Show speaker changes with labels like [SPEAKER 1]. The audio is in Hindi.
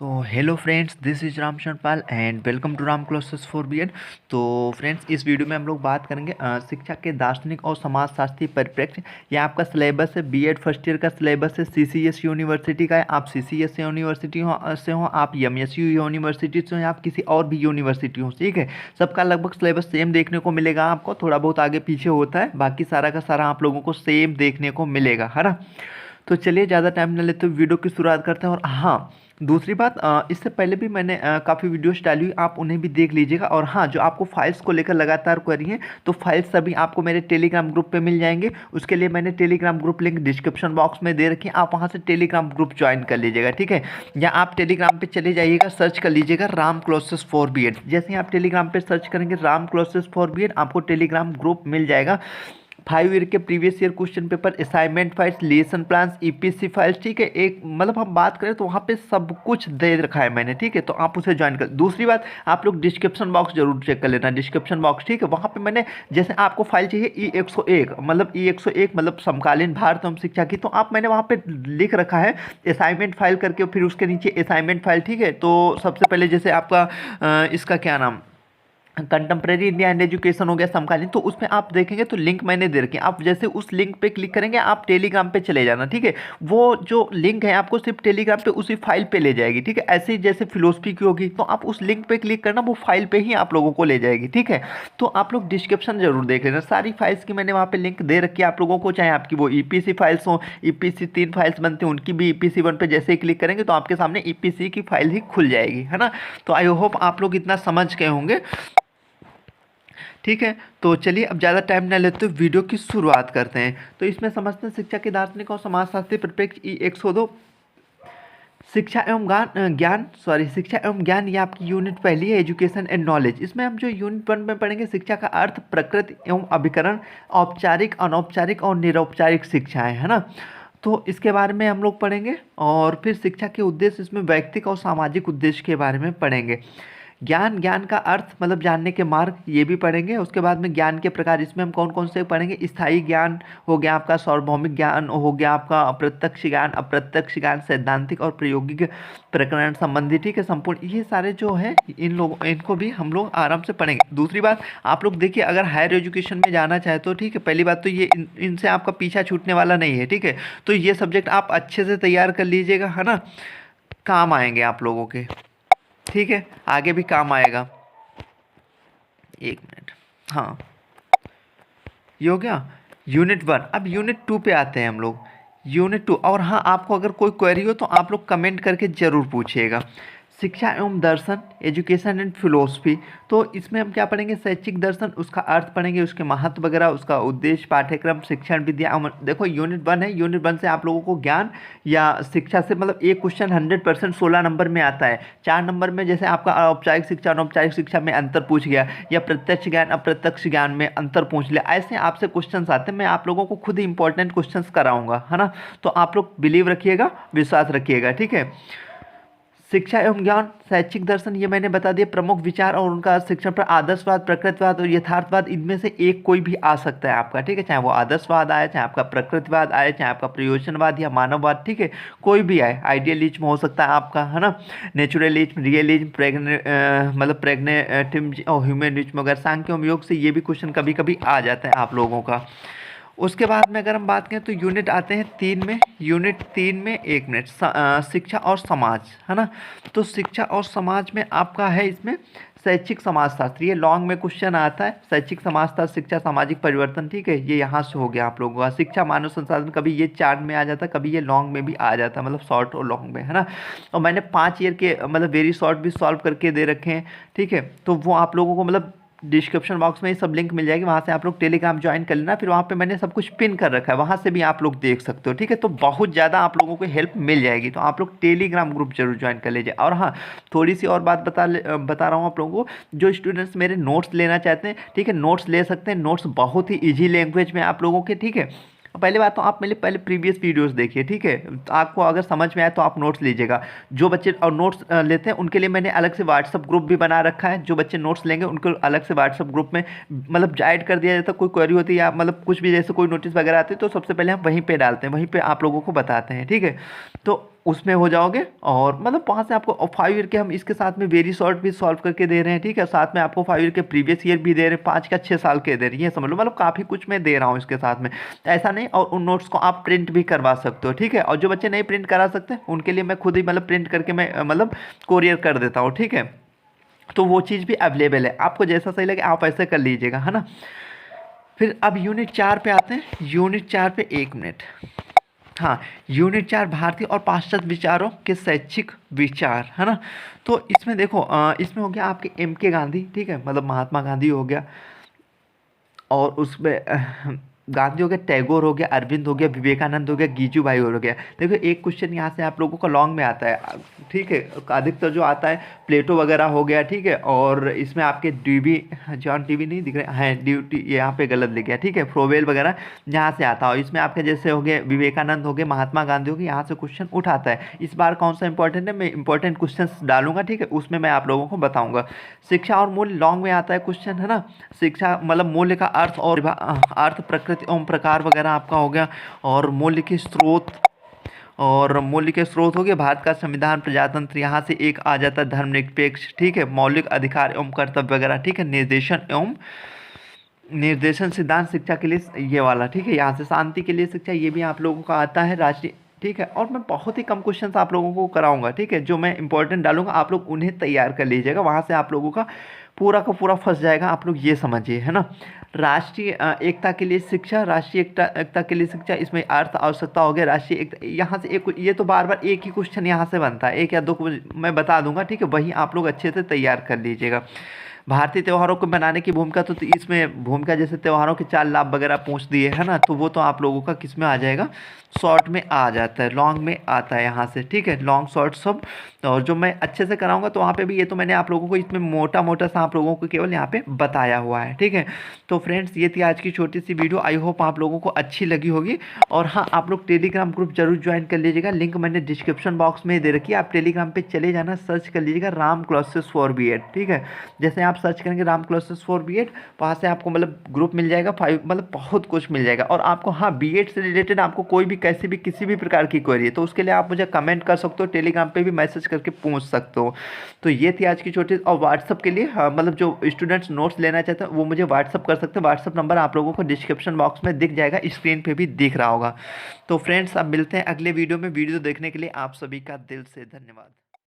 [SPEAKER 1] तो hello friends, this is Ram Sharanpal and welcome to Ram classes for BEd. तो फ्रेंड्स, इस वीडियो में हम लोग बात करेंगे शिक्षा के दार्शनिक और समाजशास्त्री परिप्रेक्ष्य। यह आपका सिलेबस है, बीएड फर्स्ट ईयर का सिलेबस है, सीसीएस यूनिवर्सिटी का है। आप सीसीएस यूनिवर्सिटी से हो, आप एमएसयू यूनिवर्सिटी से हो, या आप किसी और भी यूनिवर्सिटी हो, ठीक है। सबका लगभग सिलेबस सेम देखने को मिलेगा आपको, थोड़ा बहुत आगे पीछे होता है, बाकी सारा का सारा आप लोगों को सेम देखने को मिलेगा, है ना। तो चलिए ज़्यादा टाइम न लेते हुए वीडियो की शुरुआत करते हैं। और हाँ, दूसरी बात, इससे पहले भी मैंने काफ़ी वीडियोस डाली हुई, आप उन्हें भी देख लीजिएगा। और हाँ, जो आपको फाइल्स को लेकर लगातार क्वेरी है, तो फाइल्स सभी आपको मेरे टेलीग्राम ग्रुप पे मिल जाएंगे। उसके लिए मैंने Telegram group link description box में दे रखी है, आप वहाँ से टेलीग्राम ग्रुप ज्वाइन कर लीजिएगा, ठीक है। या आप टेलीग्राम पे चले जाइएगा, सर्च कर लीजिएगा राम क्लासेस फॉर बीएड। जैसे ही आप टेलीग्राम पे सर्च करेंगे राम क्लासेस फॉर बीएड, आपको टेलीग्राम ग्रुप मिल जाएगा। 5 ईयर के previous year question paper, assignment files, lesson plans, EPC files, ठीक है। एक मतलब हम बात करें तो वहाँ पे सब कुछ दे रखा है मैंने, ठीक है। तो आप उसे ज्वाइन कर। दूसरी बात, आप लोग डिस्क्रिप्शन बॉक्स जरूर चेक कर लेना, डिस्क्रिप्शन बॉक्स, ठीक है। वहाँ पे मैंने, जैसे आपको फाइल चाहिए E101, मतलब E101 मतलब समकालीन भारत एवं शिक्षा की, तो आप मैंने वहाँ पे लिख रखा है असाइनमेंट फाइल करके, फिर उसके नीचे असाइनमेंट फाइल, ठीक है। तो सबसे पहले जैसे आपका इसका क्या नाम, कंटेम्प्रेरी इंडिया एंड एजुकेशन हो गया समकालीन, तो उसमें आप देखेंगे तो लिंक मैंने दे रखी है। आप जैसे उस लिंक पे क्लिक करेंगे, आप टेलीग्राम पे चले जाना, ठीक है। वो जो लिंक है आपको सिर्फ टेलीग्राम पे उसी फाइल पे ले जाएगी, ठीक है। ऐसे ही जैसे फिलोसफी की होगी, तो आप उस लिंक पे क्लिक करना, वो फाइल पे ही आप लोगों को ले जाएगी, ठीक है। तो आप लोग डिस्क्रिप्शन जरूर देख लेना, सारी फाइल्स की मैंने वहाँ पे लिंक दे रखी है आप लोगों को। चाहे आपकी वो ईपीसी फाइल्स हो, ईपीसी 3 फाइल्स बनते हैं उनकी भी, ईपीसी 1 पे जैसे ही क्लिक करेंगे तो आपके सामने ईपीसी की फाइल ही खुल जाएगी, है ना। तो आई होप आप लोग इतना समझ गए होंगे, ठीक है। तो चलिए अब ज़्यादा टाइम न लेते हुए वीडियो की शुरुआत करते हैं। तो इसमें समझते हैं शिक्षा के दार्शनिक और समाजशास्त्री परिप्रेक्ष्य E102, शिक्षा एवं शिक्षा एवं ज्ञान, ये आपकी यूनिट पहली है, एजुकेशन एंड नॉलेज। इसमें हम जो यूनिट 1 में पढ़ेंगे, शिक्षा का अर्थ, प्रकृति एवं अभिकरण, औपचारिक, अनौपचारिक और निरौपचारिक शिक्षाएं, है ना। तो इसके बारे में हम लोग पढ़ेंगे। और फिर शिक्षा के उद्देश्य, इसमें व्यक्तिक और सामाजिक उद्देश्य के बारे में पढ़ेंगे। ज्ञान का अर्थ मतलब जानने के मार्ग, ये भी पढ़ेंगे। उसके बाद में ज्ञान के प्रकार, इसमें हम कौन कौन से पढ़ेंगे, स्थायी ज्ञान हो गया आपका, सार्वभौमिक ज्ञान हो गया आपका, अप्रत्यक्ष ज्ञान, अप्रत्यक्ष ज्ञान, सैद्धांतिक और प्रायोगिक प्रकरण संबंधी, ठीक है, संपूर्ण, ये सारे जो है इनको भी हम लोग आराम से पढ़ेंगे। दूसरी बात, आप लोग देखिए, अगर हायर एजुकेशन में जाना चाहे तो, ठीक है, पहली बात तो ये इनसे आपका पीछा छूटने वाला नहीं है, ठीक है। तो ये सब्जेक्ट आप अच्छे से तैयार कर लीजिएगा, है ना, काम आएंगे आप लोगों के, ठीक है, आगे भी काम आएगा। एक मिनट, हाँ, ये हो गया यूनिट 1। अब यूनिट 2 पे आते हैं हम लोग, यूनिट 2। और हाँ, आपको अगर कोई क्वेरी हो तो आप लोग कमेंट करके ज़रूर पूछिएगा। शिक्षा एवं दर्शन, एजुकेशन एंड फिलोसफी, तो इसमें हम क्या पढ़ेंगे, शैक्षिक दर्शन, उसका अर्थ पढ़ेंगे, उसके महत्व वगैरह, उसका उद्देश्य, पाठ्यक्रम, शिक्षण, विद्या, देखो यूनिट 1 है, यूनिट 1 से आप लोगों को ज्ञान या शिक्षा से मतलब एक क्वेश्चन 100% 16 नंबर में आता है। 4 नंबर में जैसे आपका औपचारिक शिक्षा, अनौपचारिक शिक्षा में अंतर पूछ गया, या प्रत्यक्ष ज्ञान अप्रत्यक्ष ज्ञान में अंतर पूछ लिया, ऐसे आपसे क्वेश्चन आते हैं। मैं आप लोगों को खुद ही इंपॉर्टेंट क्वेश्चन कराऊंगा, है ना। तो आप लोग बिलीव रखिएगा, विश्वास रखिएगा, ठीक है। शिक्षा एवं ज्ञान, शैक्षिक दर्शन, ये मैंने बता दिया, प्रमुख विचार और उनका शिक्षण पर, आदर्शवाद, प्रकृतिवाद और यथार्थवाद, इनमें से एक कोई भी आ सकता है आपका, ठीक है। चाहे वो आदर्शवाद आए, चाहे आपका प्रकृतिवाद आए, चाहे आपका प्रयोजनवाद या मानववाद, ठीक है, कोई भी आए। आइडियलिज्म हो सकता है आपका, है ना, नेचुरलिज्म, रियलिज्म, प्रेग्नेटिज्म और ह्यूमनिज्म वगैरह, सांख्य एवं योग से ये भी क्वेश्चन कभी कभी आ जाता है आप लोगों का। उसके बाद में अगर हम बात करें तो यूनिट आते हैं 3 में, यूनिट 3 में, एक मिनट, शिक्षा और समाज, है ना। तो शिक्षा और समाज में आपका है इसमें शैक्षिक समाजशास्त्र, ये लॉन्ग में क्वेश्चन आता है। शैक्षिक समाजशास्त्र, शिक्षा, सामाजिक परिवर्तन, ठीक है, ये यहाँ से हो गया आप लोगों का। शिक्षा, मानव संसाधन, कभी ये 4 में आ जाता, कभी ये लॉन्ग में भी आ जाता, मतलब शॉर्ट और लॉन्ग में, है ना। और मैंने 5 ईयर के मतलब वेरी शॉर्ट भी सॉल्व करके दे रखे हैं, ठीक है। तो वो आप लोगों को मतलब डिस्क्रिप्शन बॉक्स में ये सब लिंक मिल जाएगी, वहाँ से आप लोग टेलीग्राम ज्वाइन कर लेना। फिर वहाँ पे मैंने सब कुछ पिन कर रखा है, वहाँ से भी आप लोग देख सकते हो, ठीक है। तो बहुत ज़्यादा आप लोगों को हेल्प मिल जाएगी, तो आप लोग टेलीग्राम ग्रुप जरूर ज्वाइन कर लीजिए। और हाँ, थोड़ी सी और बात बता रहा हूँ आप लोगों को, जो स्टूडेंट्स मेरे नोट्स लेना चाहते हैं, ठीक है, नोट्स ले सकते हैं। नोट्स बहुत ही ईजी लैंग्वेज में आप लोगों के, ठीक है। पहले बात तो आप मेरे पहले प्रीवियस वीडियोस देखिए, ठीक है, तो आपको अगर समझ में आए तो आप नोट्स लीजिएगा। जो बच्चे और नोट्स लेते हैं उनके लिए मैंने अलग से व्हाट्सअप ग्रुप भी बना रखा है। जो बच्चे नोट्स लेंगे उनको अलग से व्हाट्सअप ग्रुप में मतलब गाइड कर दिया जाता है। कोई क्वेरी होती है या मतलब कुछ भी जैसे कोई नोटिस वगैरह आती है तो सबसे पहले हम वहीं पे डालते हैं, वहीं पे आप लोगों को बताते हैं, ठीक है। तो उसमें हो जाओगे। और मतलब वहाँ से आपको 5 ईयर के हम इसके साथ में वेरी शॉर्ट भी सॉल्व करके दे रहे हैं, ठीक है। साथ में आपको 5 ईयर के प्रीवियस ईयर भी दे रहे हैं, 5 का 6 साल के दे रहे हैं, ये समझ लो मतलब काफ़ी कुछ मैं दे रहा हूँ इसके साथ में। ऐसा नहीं, और उन नोट्स को आप प्रिंट भी करवा सकते हो, ठीक है। और जो बच्चे नहीं प्रिंट करा सकते उनके लिए मैं खुद ही मतलब प्रिंट करके मैं मतलब कोरियर कर देता हूँ, ठीक है। तो वो चीज़ भी अवेलेबल है, आपको जैसा सही लगे आप ऐसे कर लीजिएगा, है ना। फिर अब यूनिट 4 पे आते हैं। यूनिट 4 पे 1 मिनट। हाँ, यूनिट 4 भारतीय और पाश्चात्य विचारों के शैक्षिक विचार, है ना। तो इसमें देखो इसमें हो गया आपके एम के गांधी, ठीक है, मतलब महात्मा गांधी हो गया। और उसमें गांधी हो गया, टैगोर हो गया, अरविंद हो गया, विवेकानंद हो गया, गीजू भाई हो गया। देखो एक क्वेश्चन यहाँ से आप लोगों को लॉन्ग में आता है, ठीक है। अधिकतर जो आता है प्लेटो वगैरह हो गया, ठीक है। और इसमें आपके डीवी, जॉन डीवी नहीं दिख रहे हैं, ड्यूटी यहाँ पे गलत लिख गया, ठीक है। फ्रोवेल वगैरह यहाँ से आता है। और इसमें आपके जैसे हो गए विवेकानंद हो गए, महात्मा गांधी हो गए, यहाँ से क्वेश्चन उठाता है। इस बार कौन सा इंपॉर्टेंट है, मैं इंपॉर्टेंट क्वेश्चन डालूंगा, ठीक है, उसमें मैं आप लोगों को बताऊंगा। शिक्षा और मूल्य लॉन्ग में आता है क्वेश्चन, है ना। शिक्षा मतलब मूल्य का अर्थ और अर्थ, प्रकृति एवं प्रकार वगैरह आपका हो गया। और मूल्य के स्रोत, और मूल्य के स्रोत हो गए भारत का संविधान, प्रजातंत्र, यहाँ से एक आ जाता है धर्मनिरपेक्ष, ठीक है, मौलिक अधिकार एवं कर्तव्य वगैरह, ठीक है, निर्देशन एवं निर्देशन सिद्धांत शिक्षा के लिए ये वाला, ठीक है। यहाँ से शांति के लिए शिक्षा, ये भी आप लोगों का आता है, राष्ट्रीय, ठीक है। और मैं बहुत ही कम क्वेश्चंस आप लोगों को कराऊंगा, ठीक है, जो मैं इंपॉर्टेंट डालूंगा आप लोग उन्हें तैयार कर लीजिएगा, वहाँ से आप लोगों का पूरा का पूरा फंस जाएगा, आप लोग ये समझिए, है ना। राष्ट्रीय एकता के लिए शिक्षा, राष्ट्रीय एकता के लिए शिक्षा, इसमें अर्थ आवश्यकता हो गया, राष्ट्रीय एकता, यहाँ से एक, ये तो बार बार एक ही क्वेश्चन यहाँ से बनता है, एक या दो मैं बता दूंगा, ठीक है, वही आप लोग अच्छे से तैयार कर लीजिएगा। भारतीय त्योहारों को मनाने की भूमिका, तो इसमें भूमिका जैसे त्योहारों के 4 लाभ वगैरह पूछ दिए, है ना। तो वो तो आप लोगों का किस में आ जाएगा, शॉर्ट में आ जाता है, लॉन्ग में आता है यहाँ से, ठीक है, लॉन्ग शॉर्ट सब। और जो मैं अच्छे से कराऊंगा तो वहाँ पे भी, ये तो मैंने आप लोगों को इसमें मोटा मोटा सा आप लोगों को केवल यहाँ पे बताया हुआ है, ठीक है। तो फ्रेंड्स ये थी आज की छोटी सी वीडियो, आई होप आप लोगों को अच्छी लगी होगी। और हाँ, आप लोग टेलीग्राम ग्रुप जरूर ज्वाइन कर लीजिएगा, लिंक मैंने डिस्क्रिप्शन बॉक्स में दे रखी है, आप टेलीग्राम पे चले जाना, सर्च कर लीजिएगा राम क्लासेस फॉर बीएड, ठीक है। जैसे आप सर्च करेंगे राम क्लासेस फॉर बीएड, वहाँ से आपको मतलब ग्रुप मिल जाएगा, 5 मतलब बहुत कुछ मिल जाएगा। और आपको हाँ बीएड से रिलेटेड आपको कोई भी कैसे भी किसी भी प्रकार की क्वेरी है तो उसके लिए आप मुझे कमेंट कर सकते हो, टेलीग्राम पे भी मैसेज करके पूछ सकते हो। तो ये थी आज की छोटी, और व्हाट्सअप के लिए हाँ, मतलब जो स्टूडेंट्स नोट्स लेना चाहते हैं वो मुझे व्हाट्सअप कर सकते हैं, व्हाट्सअप नंबर आप लोगों को डिस्क्रिप्शन बॉक्स में दिख जाएगा, स्क्रीन पे भी दिख रहा होगा। तो फ्रेंड्स अब मिलते हैं अगले वीडियो में, वीडियो देखने के लिए आप सभी का दिल से धन्यवाद।